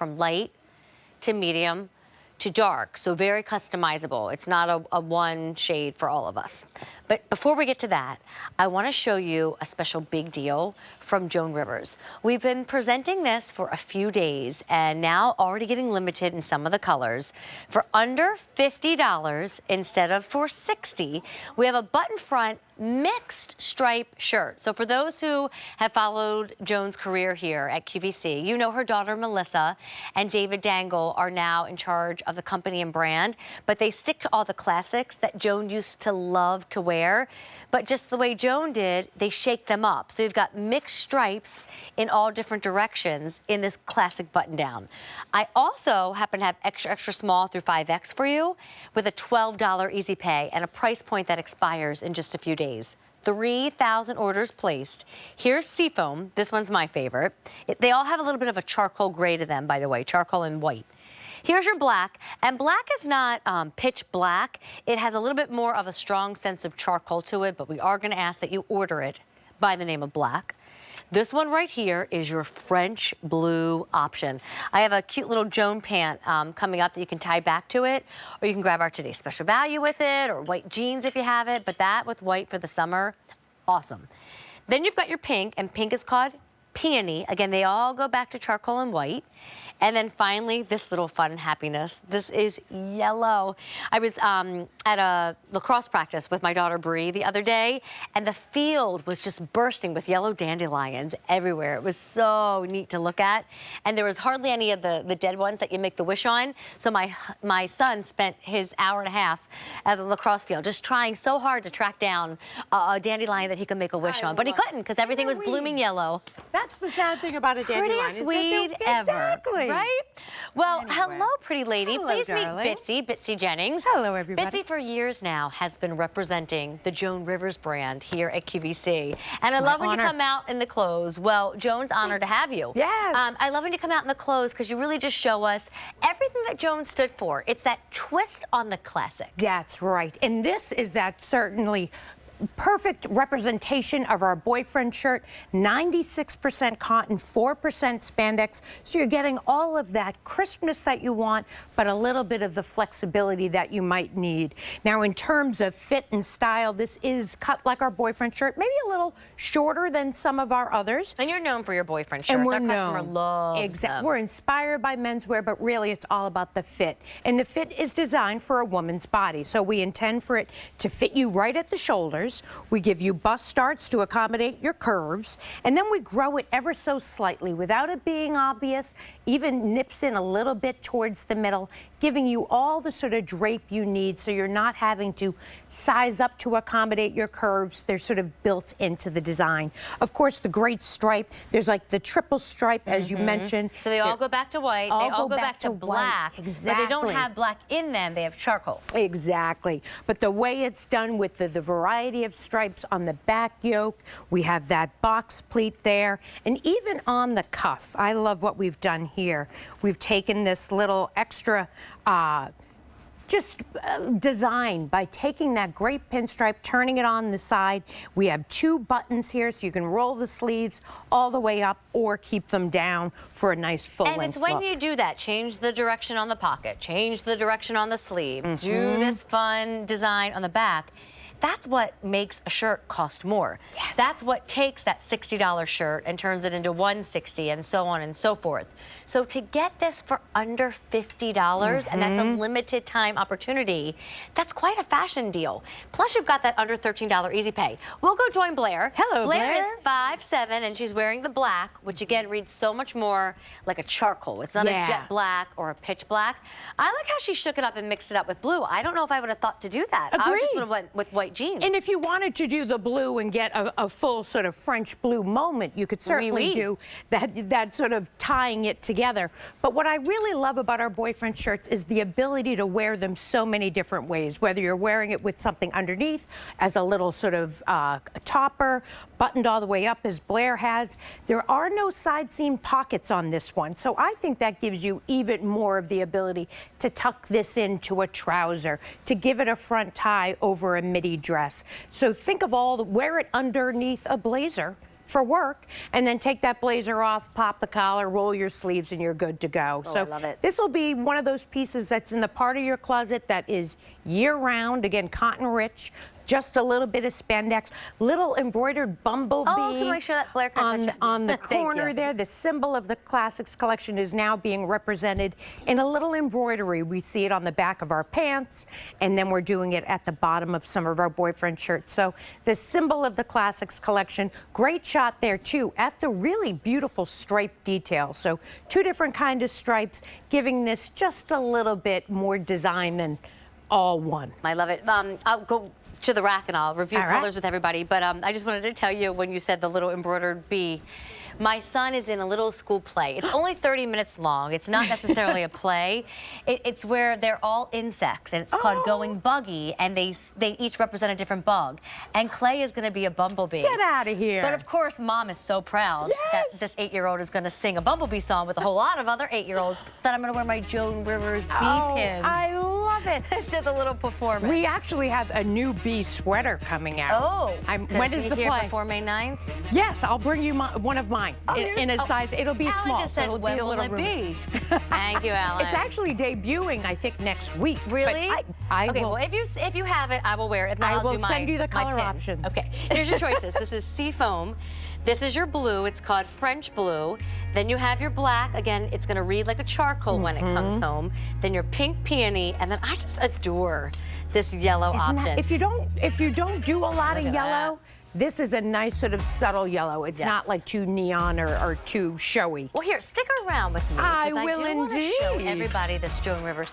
from light to medium to dark, so very customizable. It's not a one shade for all of us. But before we get to that, I want to show you a special big deal from Joan Rivers. We've been presenting this for a few days and now already getting limited in some of the colors. For under $50 instead of for $60, we have a button front mixed stripe shirt. So for those who have followed Joan's career here at QVC, you know her daughter Melissa and David Dangle are now in charge of the company and brand, but they stick to all the classics that Joan used to love to wear. But just the way Joan did, they shake them up. So you've got mixed stripes in all different directions in this classic button down. I also happen to have extra small through 5X for you with a $12 easy pay and a price point that expires in just a few days. 3,000 orders placed. Here's Seafoam. This one's my favorite. They all have a little bit of a charcoal gray to them, by the way, charcoal and white. Here's your black, and black is not pitch black. It has a little bit more of a strong sense of charcoal to it, but we are going to ask that you order it by the name of black. This one right here is your French blue option. I have a cute little Joan pant coming up that you can tie back to it, or you can grab our today's special value with it, or white jeans if you have it, but that with white for the summer, awesome. Then you've got your pink, and pink is called Peony. Again, they all go back to charcoal and white. And then finally, this little fun happiness. This is yellow. I was at a lacrosse practice with my daughter Bree the other day, and the field was just bursting with yellow dandelions everywhere. It was so neat to look at. And there was hardly any of the dead ones that you make the wish on. So my son spent his hour and a half at the lacrosse field just trying so hard to track down a dandelion that he could make a wish on. But he couldn't because everything was blooming yellow. That's the sad thing about a dandelion. Prettiest weed ever. Exactly. Right? Well, Anyway. hello, pretty lady. Hello, Please darling. meet Bitsy Jennings. Hello, everybody. Bitsy, for years now, has been representing the Joan Rivers brand here at QVC. And I love when you come out in the clothes. Well, Joan's honored to have you. Yes. I love when you come out in the clothes because you really just show us everything that Joan stood for. It's that twist on the classic. That's right. And this is that certainly perfect representation of our boyfriend shirt. 96% cotton, 4% spandex. So you're getting all of that crispness that you want, but a little bit of the flexibility that you might need. Now, in terms of fit and style, this is cut like our boyfriend shirt, maybe a little shorter than some of our others. And you're known for your boyfriend shirts. Our customer loves them. We're inspired by menswear, but really it's all about the fit. And the fit is designed for a woman's body. So we intend for it to fit you right at the shoulders. We give you bust starts to accommodate your curves, and then we grow it ever so slightly without it being obvious, even nips in a little bit towards the middle, giving you all the sort of drape you need so you're not having to size up to accommodate your curves. They're sort of built into the design. Of course, the great stripe, there's like the triple stripe, as you mentioned. So they all go back to white, they all go back to black, exactly. But they don't have black in them, they have charcoal. Exactly. But the way it's done with the variety of stripes on the back yoke, we have that box pleat there, and even on the cuff, I love what we've done here. We've taken this little extra design by taking that great pinstripe, turning it on the side. We have two buttons here, so you can roll the sleeves all the way up or keep them down for a nice full-length look. And it's when you do that, change the direction on the pocket, change the direction on the sleeve, do this fun design on the back. That's what makes a shirt cost more. Yes. That's what takes that $60 shirt and turns it into $160 and so on and so forth. So to get this for under $50, and that's a limited time opportunity, that's quite a fashion deal. Plus you've got that under $13 easy pay. We'll go join Blair. Hello, Blair. Blair Is 5'7", and she's wearing the black, which again reads so much more like a charcoal. It's not a jet black or a pitch black. I like how she shook it up and mixed it up with blue. I don't know if I would have thought to do that. Agreed. I just would have went with white jeans. And if you wanted to do the blue and get a full sort of French blue moment, you could certainly do that sort of tying it together. But what I really love about our boyfriend shirts is the ability to wear them so many different ways, whether you're wearing it with something underneath as a little sort of topper, buttoned all the way up as Blair has. There are no side seam pockets on this one, so I think that gives you even more of the ability to tuck this into a trouser, to give it a front tie over a midi dress. So think of wear it underneath a blazer. for work, and then take that blazer off, pop the collar, roll your sleeves, and you're good to go. Oh, so I love it. This will be one of those pieces that's in the part of your closet that is year-round, again, cotton rich, just a little bit of spandex, little embroidered bumblebee. Oh, can I show that, Blair? Can I touch it? on the Thank corner you. there. The symbol of the Classics Collection is now being represented in a little embroidery. We see it on the back of our pants, and then we're doing it at the bottom of some of our boyfriend shirts. So the symbol of the Classics Collection, great shot there too, at the really beautiful stripe detail. So two different kind of stripes, giving this just a little bit more design than all one. I love it. I'll go to the rack and I'll review All right. colors with everybody. But I just wanted to tell you, when you said the little embroidered bee, my son is in a little school play. It's only 30 minutes long. It's not necessarily a play. It's where they're all insects, and it's called Going Buggy, and they each represent a different bug. And Clay is going to be a bumblebee. Get out of here. But of course, Mom is so proud that this 8-year-old is going to sing a bumblebee song with a whole lot of other 8-year-olds, that I'm going to wear my Joan Rivers bee pin. I love it. It's just a little performance. We actually have a new bee sweater coming out. Oh, when is the here play? before May 9th? Yes, I'll bring you one of mine in a size. It'll be Alan small. just said, it'll when be a will little it roomy. be? Thank you, Alan. It's actually debuting, I think, next week. Really? But I okay, will, well, if you have it, I will wear it. If not, I I'll will do my, send you the my color pin. options. Okay, here's your choices. This is seafoam. This is your blue. It's called French blue. Then you have your black. Again, it's going to read like a charcoal when it comes home. Then your pink peony, and then I just adore this yellow option. If you don't do a lot of at yellow, this is a nice sort of subtle yellow. It's not Yes. like too neon or too showy. Well, here, stick around with me, I because will do want to show indeed. everybody this Joan Rivers